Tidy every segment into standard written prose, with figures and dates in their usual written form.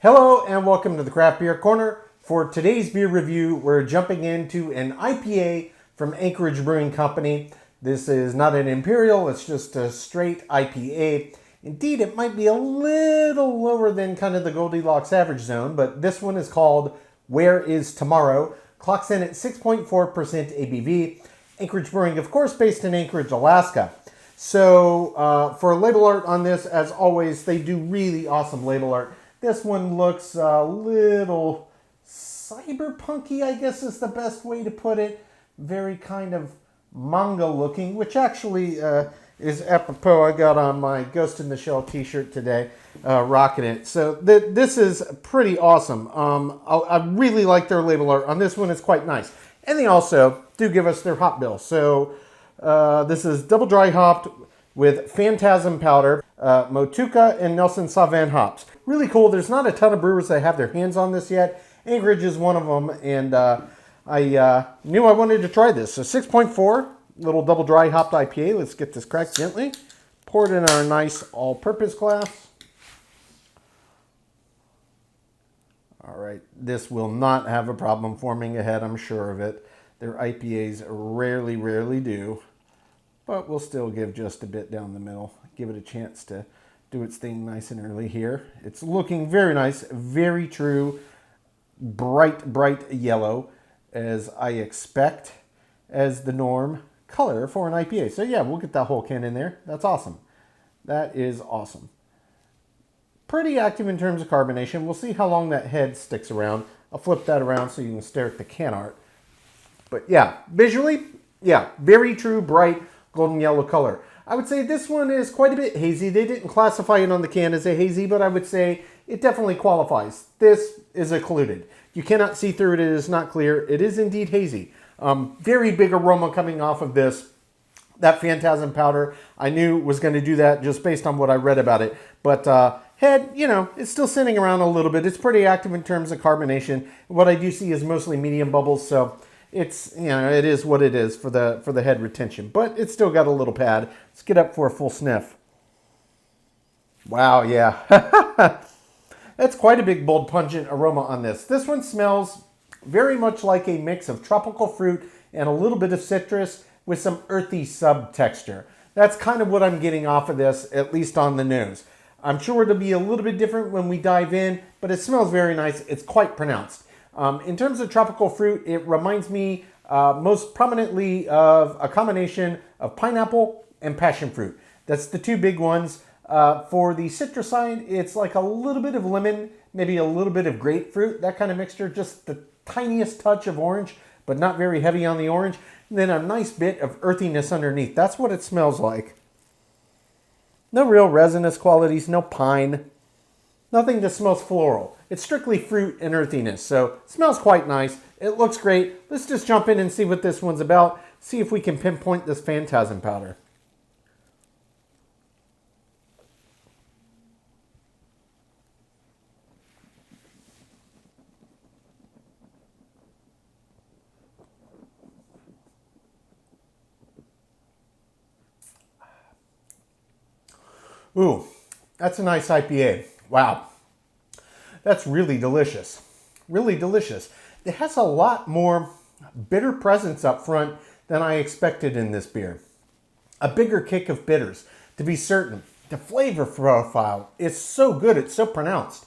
Hello and welcome to the Craft Beer Corner. For today's beer review, we're jumping into an IPA from Anchorage Brewing Company. This is not an Imperial, it's just a straight IPA. Indeed, it might be a little lower than kind of the Goldilocks average zone, but this one is called Where is Tomorrow? Clocks in at 6.4% ABV. Anchorage Brewing, of course, based in Anchorage, Alaska. So for label art on this, as always, they do really awesome label art. This one looks a little cyberpunky, I guess is the best way to put it. Very kind of manga looking, which actually is apropos. I got on my Ghost in the Shell t-shirt today, rocking it. So this is pretty awesome. I really like their label art. On this one, it's quite nice. And they also do give us their hop bill. So this is double dry hopped with Phantasm powder, Motueka, and Nelson Sauvin hops. Really cool. There's not a ton of brewers that have their hands on this yet. Anchorage is one of them, and I knew I wanted to try this. So 6.4, little double dry hopped IPA. Let's get this cracked gently. Pour it in our nice all-purpose glass. All right, this will not have a problem forming a head, I'm sure of it. Their IPAs rarely do, but we'll still give just a bit down the middle. Give it a chance to do its thing nice and early here. It's looking very nice, very true, bright yellow, as I expect as the norm color for an IPA. So yeah, we'll get that whole can in there. That's awesome. That is awesome. Pretty active in terms of carbonation. We'll see how long that head sticks around. I'll flip that around so you can stare at the can art. But yeah, visually, yeah, very true, bright, golden yellow color. I would say this one is quite a bit hazy. They didn't classify it on the can as a hazy, but I would say it definitely qualifies. This is occluded. You cannot see through it. It is not clear. It is indeed hazy. Very big aroma coming off of this. That Phantasm powder, I knew was going to do that just based on what I read about it. But head, you know, it's still sitting around a little bit. It's pretty active in terms of carbonation. What I do see is mostly medium bubbles, so it's, you know, it is what it is for the head retention, but it's still got a little pad. Let's get up for a full sniff. Wow, yeah. That's quite a big, bold, pungent aroma on this. This one smells very much like a mix of tropical fruit and a little bit of citrus with some earthy subtexture. That's kind of what I'm getting off of this, at least on the nose. I'm sure it'll be a little bit different when we dive in, but it smells very nice. It's quite pronounced. In terms of tropical fruit, it reminds me most prominently of a combination of pineapple and passion fruit. That's the two big ones. For the citrus side, it's like a little bit of lemon, maybe a little bit of grapefruit, that kind of mixture, just the tiniest touch of orange, but not very heavy on the orange. And then a nice bit of earthiness underneath. That's what it smells like. No real resinous qualities, no pine. Nothing that smells floral. It's strictly fruit and earthiness, so it smells quite nice. It looks great. Let's just jump in and see what this one's about. See if we can pinpoint this Phantasm powder. Ooh, that's a nice IPA. Wow. That's really delicious. Really delicious. It has a lot more bitter presence up front than I expected in this beer. A bigger kick of bitters, to be certain. The flavor profile is so good. It's so pronounced.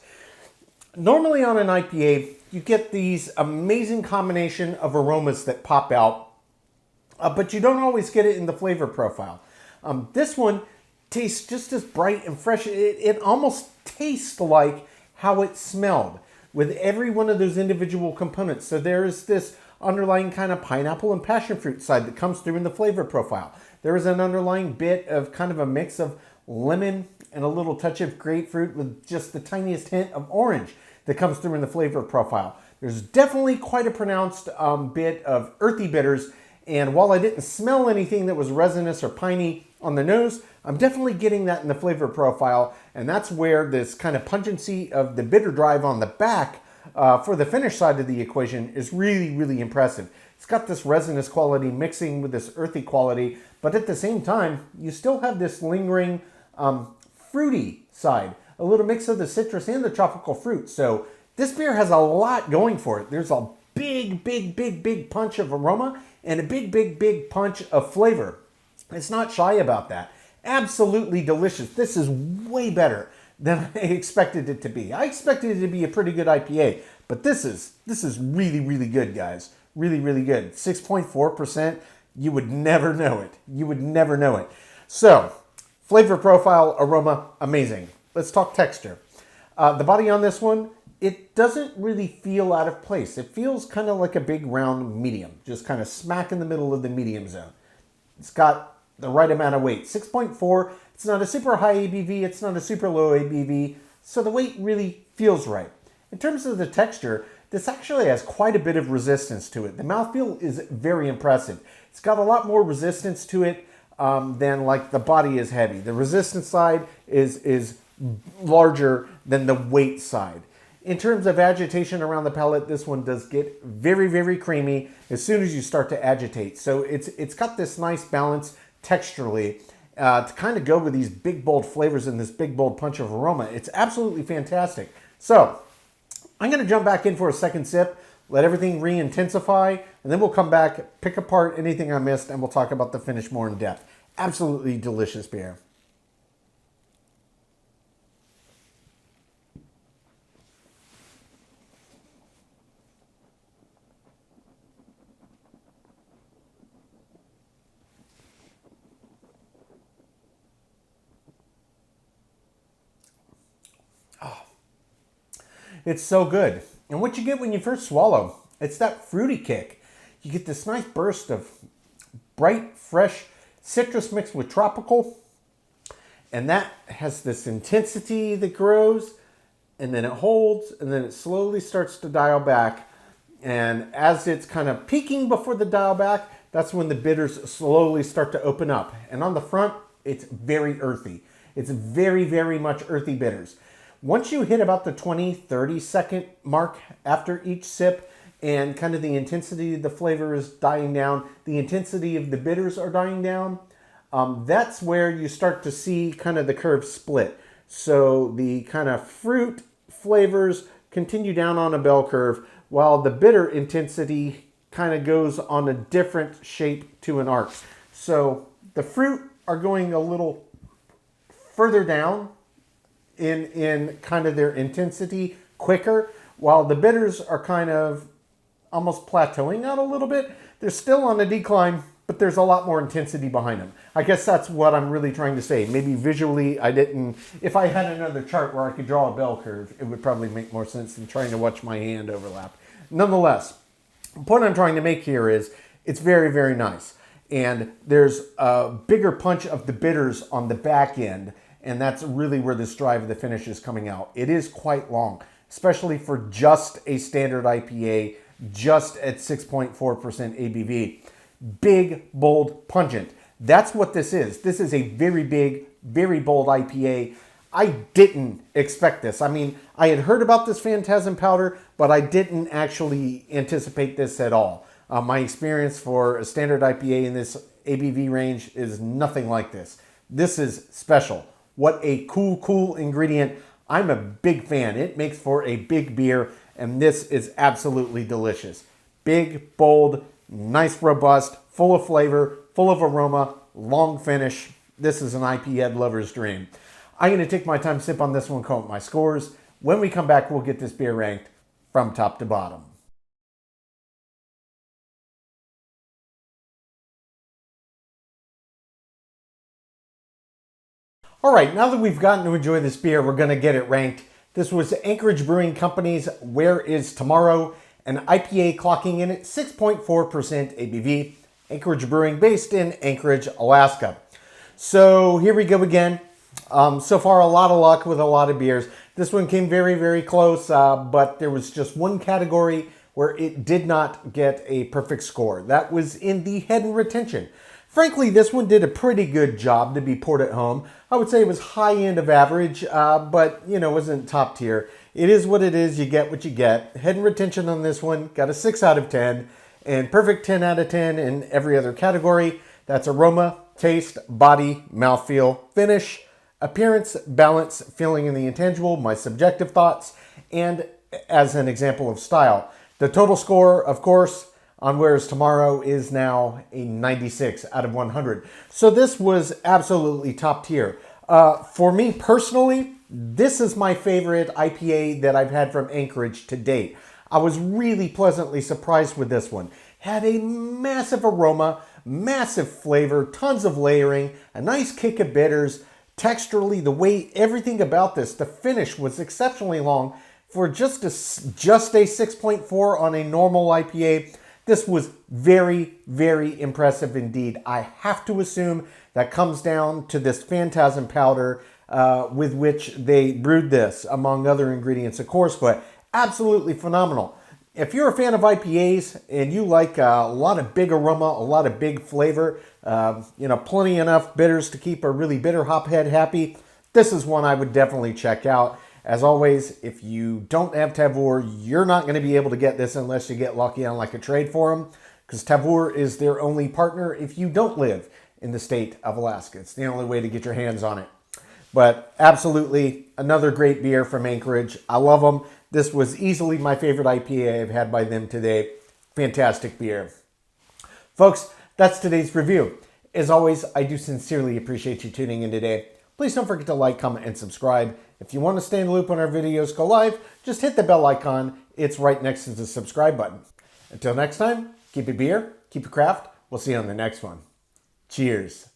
Normally on an IPA, you get these amazing combination of aromas that pop out, but you don't always get it in the flavor profile. This one tastes just as bright and fresh. It almost tastes like how it smelled with every one of those individual components. So there is this underlying kind of pineapple and passion fruit side that comes through in the flavor profile. There is an underlying bit of kind of a mix of lemon and a little touch of grapefruit with just the tiniest hint of orange that comes through in the flavor profile. There's definitely quite a pronounced bit of earthy bitters. And while I didn't smell anything that was resinous or piney on the nose, I'm definitely getting that in the flavor profile, and that's where this kind of pungency of the bitter drive on the back for the finish side of the equation is really impressive. It's got this resinous quality mixing with this earthy quality, but at the same time, you still have this lingering fruity side a little mix of the citrus and the tropical fruit. So this beer has a lot going for it. There's a big punch of aroma and a big punch of flavor. It's not shy about that. Absolutely delicious. This is way better than I expected it to be. I expected it to be a pretty good IPA, but this is really good, guys. Really good. 6.4%. You would never know it. You would never know it. So, flavor profile, aroma, amazing. Let's talk texture. The body on this one, it doesn't really feel out of place. It feels kind of like a big round medium, just kind of smack in the middle of the medium zone. It's got the right amount of weight. 6.4, it's not a super high ABV, it's not a super low ABV, so the weight really feels right. In terms of the texture, this actually has quite a bit of resistance to it. The mouthfeel is very impressive. It's got a lot more resistance to it than like the body is heavy. The resistance side is larger than the weight side. In terms of agitation around the palate, this one does get very creamy as soon as you start to agitate. So it's got this nice balance texturally to kind of go with these big bold flavors and this big bold punch of aroma. It's absolutely fantastic. So I'm going to jump back in for a second sip, let everything re-intensify, and then we'll come back, pick apart anything I missed, and we'll talk about the finish more in depth. Absolutely delicious beer. It's so good. And what you get when you first swallow, it's that fruity kick. You get this nice burst of bright, fresh citrus mixed with tropical. And that has this intensity that grows, and then it holds, and then it slowly starts to dial back. And as it's kind of peaking before the dial back, that's when the bitters slowly start to open up. And on the front, it's very earthy. It's very much earthy bitters. Once you hit about the 20-30 second mark after each sip and kind of the intensity of the flavor is dying down, the intensity of the bitters are dying down, that's where you start to see kind of the curve split. So the kind of fruit flavors continue down on a bell curve while the bitter intensity kind of goes on a different shape to an arc. So the fruit are going a little further down in kind of their intensity quicker, while the bitters are kind of almost plateauing out a little bit. They're still on a decline, but there's a lot more intensity behind them. I guess that's what I'm really trying to say. Maybe visually I didn't, if I had another chart where I could draw a bell curve, it would probably make more sense than trying to watch my hand overlap. Nonetheless, the point I'm trying to make here is it's very nice. And there's a bigger punch of the bitters on the back end, and that's really where this drive of the finish is coming out. It is quite long, especially for just a standard IPA, just at 6.4% ABV. Big, bold, pungent. That's what this is. This is a very big, very bold IPA. I didn't expect this. I mean, I had heard about this Phantasm powder, but I didn't actually anticipate this at all. My experience for a standard IPA in this ABV range is nothing like this. This is special. What a cool ingredient. I'm a big fan. It makes for a big beer, and this is absolutely delicious. Big, bold, nice, robust, full of flavor, full of aroma, long finish. This is an IPA lover's dream. I'm going to take my time, sip on this one, count my scores. When we come back, we'll get this beer ranked from top to bottom. All right, now that we've gotten to enjoy this beer, we're going to get it ranked. This was Anchorage Brewing Company's Where Is Tomorrow, an IPA clocking in at 6.4% ABV. Anchorage Brewing based in Anchorage, Alaska. So here we go again. So far, a lot of luck with a lot of beers. This one came very close, but there was just one category where it did not get a perfect score. That was in the head and retention. Frankly, this one did a pretty good job to be poured at home. I would say it was high end of average, but wasn't top tier. It is what it is. You get what you get. Head and retention on this one got a 6 out of 10, and perfect 10 out of 10 in every other category. That's aroma, taste, body, mouthfeel, finish. Appearance, balance, feeling in the intangible, my subjective thoughts, and as an example of style. The total score, of course, on Where's Tomorrow is now a 96 out of 100. So this was absolutely top tier. For me personally, this is my favorite IPA that I've had from Anchorage to date. I was really pleasantly surprised with this one. Had a massive aroma, massive flavor, tons of layering, a nice kick of bitters. Texturally, the way everything about this, the finish was exceptionally long. For just a 6.4 on a normal IPA, this was very, very impressive indeed. I have to assume that comes down to this phantasm powder with which they brewed this, among other ingredients, of course, but absolutely phenomenal. If you're a fan of IPAs and you like a lot of big aroma, a lot of big flavor, plenty enough bitters to keep a really bitter hop head happy, this is one I would definitely check out. As always, if you don't have Tavour, you're not going to be able to get this unless you get lucky on like a trade for them, because Tavour is their only partner if you don't live in the state of Alaska. It's the only way to get your hands on it. But absolutely another great beer from Anchorage. I love them. This was easily my favorite IPA I've had by them today. Fantastic beer. Folks, that's today's review. As always, I do sincerely appreciate you tuning in today. Please don't forget to like, comment, and subscribe. If you want to stay in the loop when our videos go live, just hit the bell icon. It's right next to the subscribe button. Until next time, keep it beer, keep it craft. We'll see you on the next one. Cheers.